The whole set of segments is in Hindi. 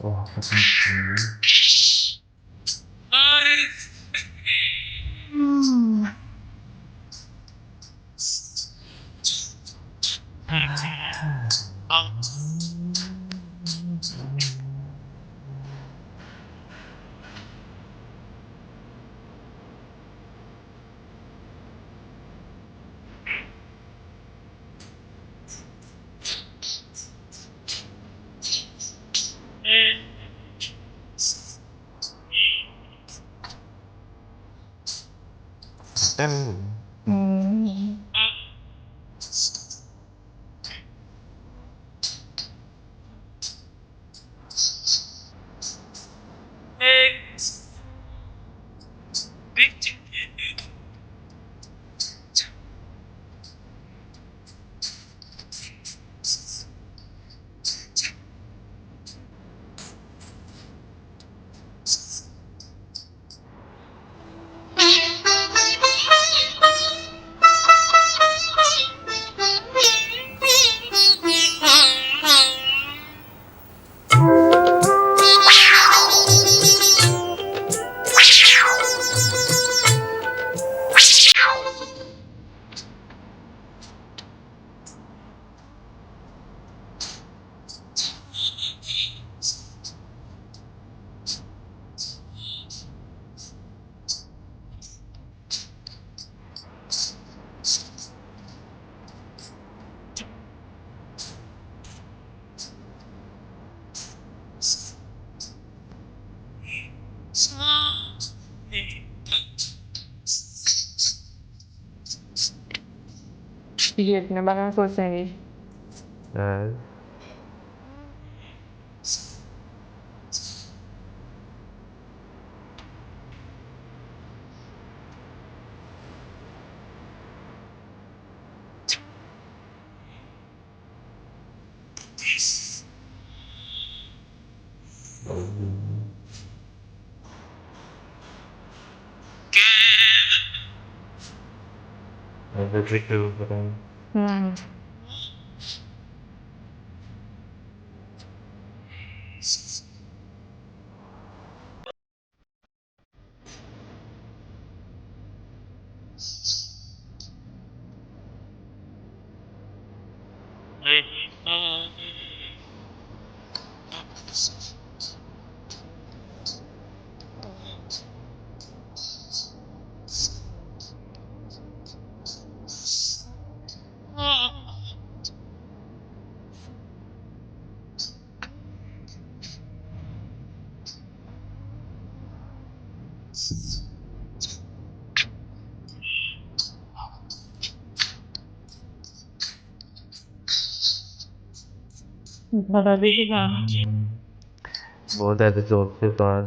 Oh, fucking Ten. Sige, kinabahan ko sa Yes. Electric pa rin. Marami ka. बहुत एपिसोड से तो आज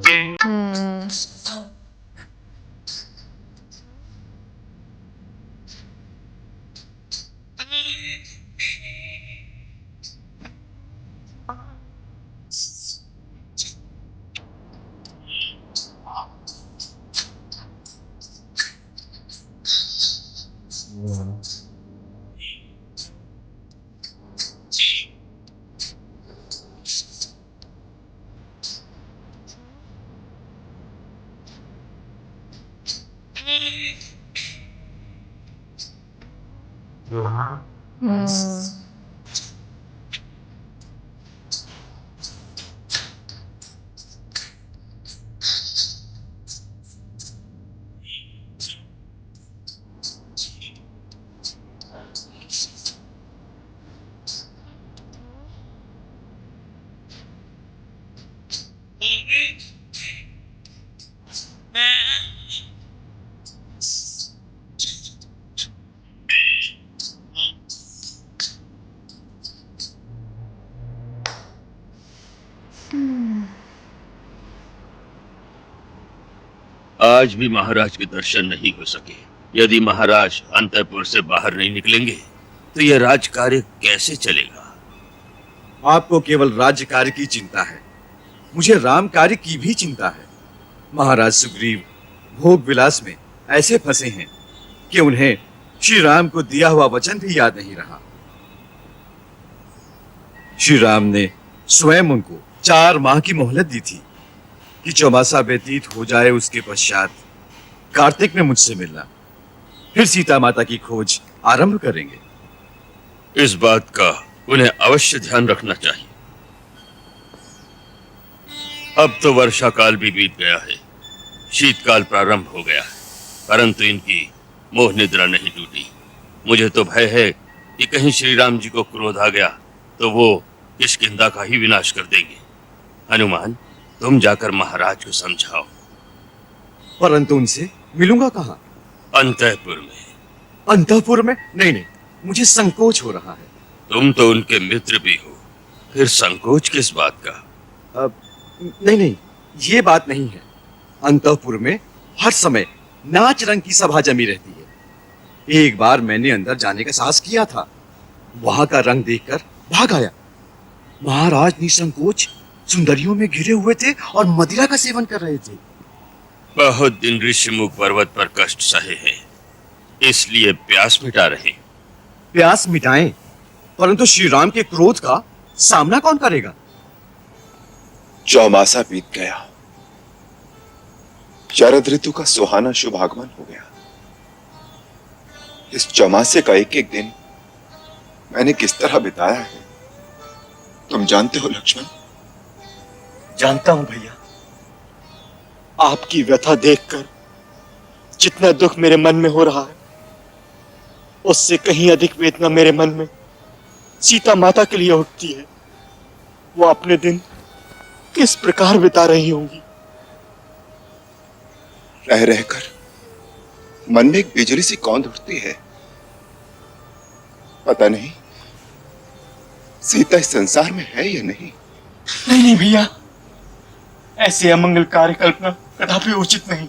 आज भी महाराज के दर्शन नहीं हो सके। यदि महाराज अंतःपुर से बाहर नहीं निकलेंगे तो यह राजकार्य कैसे चलेगा? आपको केवल राज्य कार्य की चिंता है, मुझे राम कार्य की भी चिंता है। महाराज सुग्रीव भोग विलास में ऐसे फंसे हैं कि उन्हें श्री राम को दिया हुआ वचन भी याद नहीं रहा। श्री राम ने स्वयं उनको 4 माह की मोहलत दी थी कि चौमासा व्यतीत हो जाए, उसके पश्चात कार्तिक में मुझसे मिलना, फिर सीता माता की खोज आरंभ करेंगे। इस बात का उन्हें अवश्य ध्यान रखना चाहिए। अब तो वर्षा काल भी बीत गया है, शीतकाल प्रारंभ हो गया है, परंतु इनकी मोह निद्रा नहीं टूटी। मुझे तो भय है कि कहीं श्री राम जी को क्रोध आ गया तो वो किष्किंधा का ही विनाश कर देंगे। हनुमान, तुम जाकर महाराज को समझाओ। परंतु उनसे मिलूंगा कहाँ? अंतःपुर में। अंतःपुर में? नहीं नहीं, मुझे संकोच हो रहा है। तुम तो उनके मित्र भी हो, फिर संकोच किस बात का? नहीं नहीं, ये बात नहीं है। अंतःपुर में हर समय नाच रंग की सभा जमी रहती है। एक बार मैंने अंदर जाने का साहस किया था, वहां का रंग देखकर भाग आया। महाराज निसंकोच सुंदरियों में घिरे हुए थे और मदिरा का सेवन कर रहे थे। बहुत दिन ऋषिमुख पर्वत पर कष्ट सहे हैं, इसलिए प्यास मिटा रहे हैं। प्यास मिटाएं, परंतु श्री राम के क्रोध का सामना कौन करेगा? चौमासा बीत गया, शरद ऋतु का सुहाना शुभ आगमन हो गया। इस चौमासे का एक एक दिन मैंने किस तरह बिताया है तुम जानते हो लक्ष्मण? जानता हूं भैया। आपकी व्यथा देखकर जितना दुख मेरे मन में हो रहा है, उससे कहीं अधिक वेदना मेरे मन में सीता माता के लिए उठती है। वो अपने दिन किस प्रकार बिता रही होंगी। रह रहकर मन में एक बिजली सी कौंध उठती है। पता नहीं सीता इस संसार में है या नहीं। नहीं नहीं भैया, ऐसे अमंगलकारी कल्पना कदापि उचित नहीं।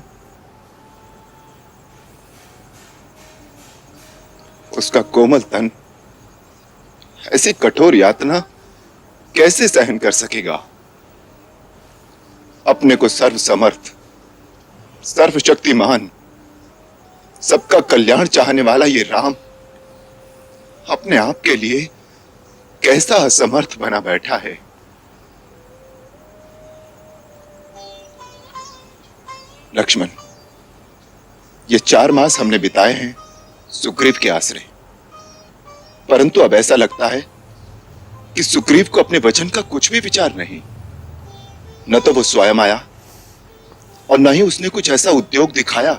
उसका कोमल तन ऐसी कठोर यातना कैसे सहन कर सकेगा? अपने को सर्वसमर्थ, सर्वशक्तिमान, सबका कल्याण चाहने वाला ये राम अपने आप के लिए कैसा असमर्थ बना बैठा है। लक्ष्मण, ये 4 मास हमने बिताए हैं सुग्रीव के आश्रय, परंतु अब ऐसा लगता है कि सुग्रीव को अपने वचन का कुछ भी विचार नहीं। न तो वो स्वयं आया और न ही उसने कुछ ऐसा उद्योग दिखाया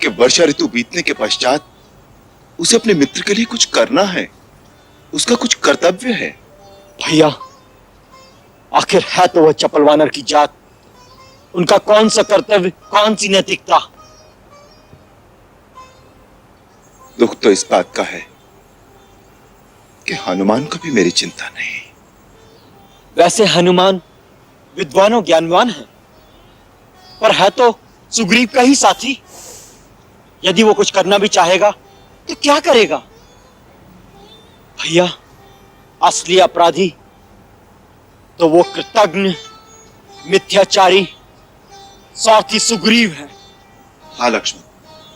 कि वर्षा ऋतु बीतने के पश्चात उसे अपने मित्र के लिए कुछ करना है, उसका कुछ कर्तव्य है। भैया, आखिर है तो वह चपल वानर की जात, उनका कौन सा कर्तव्य, कौन सी नैतिकता? दुख तो इस बात का है कि हनुमान को भी मेरी चिंता नहीं। वैसे हनुमान विद्वान ज्ञानवान है, पर है तो सुग्रीव का ही साथी। यदि वो कुछ करना भी चाहेगा तो क्या करेगा? भैया, असली अपराधी तो वो कृतज्ञ, मिथ्याचारी, स्वार्थी सुग्रीव है। हाँ लक्ष्मण,